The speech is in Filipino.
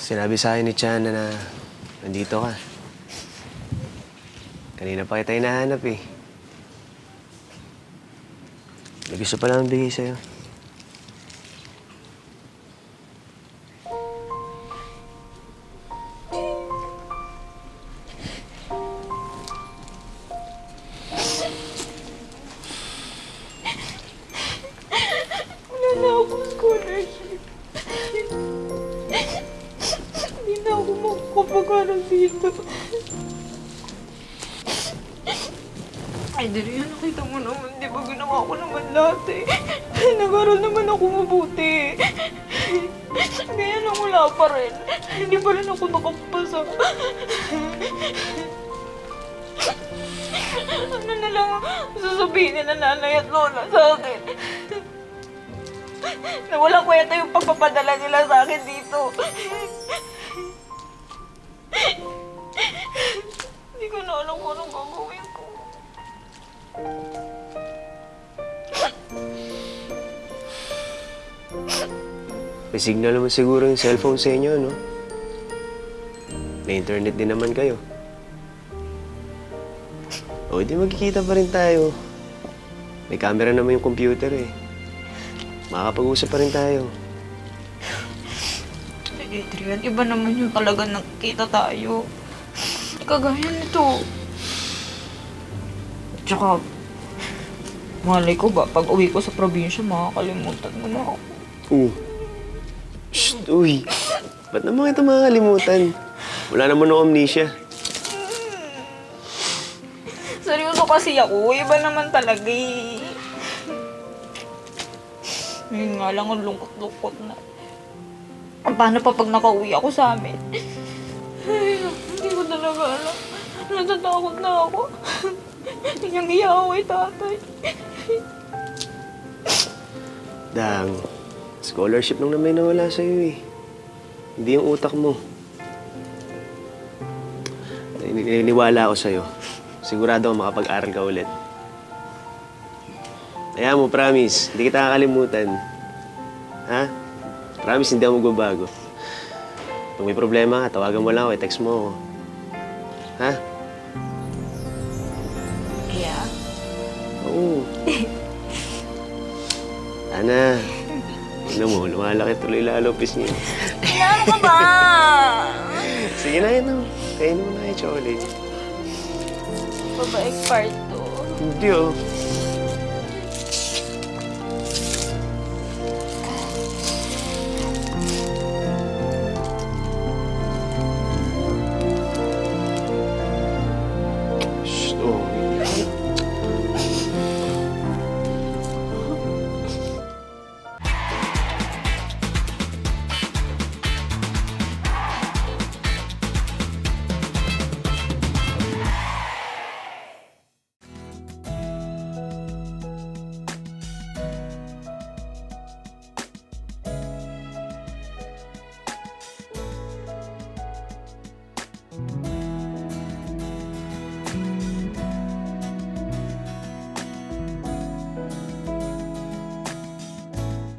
Sinabi sa akin ni Chana na nandito ka. Kanina pa kita hinahanap eh. May gusto pa lang bigay sa'yo. Wala na akong scholarship. Hindi na ako makakapag-aral dito. Ay, Darian, nakita mo naman, di ba ginawa ko naman lahat eh. Nag-aral naman ako mabuti. Kaya lang wala pa rin. Hindi pa rin ako nakapasa. Ano na lang sasabihin ni nanay at lola sa akin? Na walang kwenta yung pagpapadala nila sa akin dito. Hindi ko na alam kung anong gagawin ko. May signal naman siguro yung cellphone sa inyo, no? May internet din naman kayo. O, di magkikita pa rin tayo. May camera naman yung computer eh. Makakapag-usap pa rin tayo. Adrian, iba naman yung talaga nakikita tayo. Kagaya nito. Tsaka, malay ko ba, pag uwi ko sa probinsya, makakalimutan mo na ako. Shh, uy. Ba't naman kita makakalimutan? Wala naman akong amnesia. Seryoso kasi ako, iba naman talaga eh. Ngayon nga lang ang lungkot-lungkot na. Paano pa pag nakauwi ako sa amin? Ay, hindi ko talaga alam. Natatakot na ako. Iyang-iya ako kay tatay. Dang, scholarship nung naman nawala sa'yo eh. Hindi yung utak mo. Naniniwala ako sa'yo. Sigurado ako makapag-aral ka ulit. Kaya mo, promise, hindi kita kakalimutan. Ha? Promise, hindi ako magbabago. Kung may problema, tawagan mo lang ako, i-text mo ako. Ha? Yeah? Oo. Ana, tignan mo, lumalaki tuloy lalo pis niya. Ano ka ba? Sige na yun, kainin mo na yung chocolate. Babaeng part to. Hindi oh.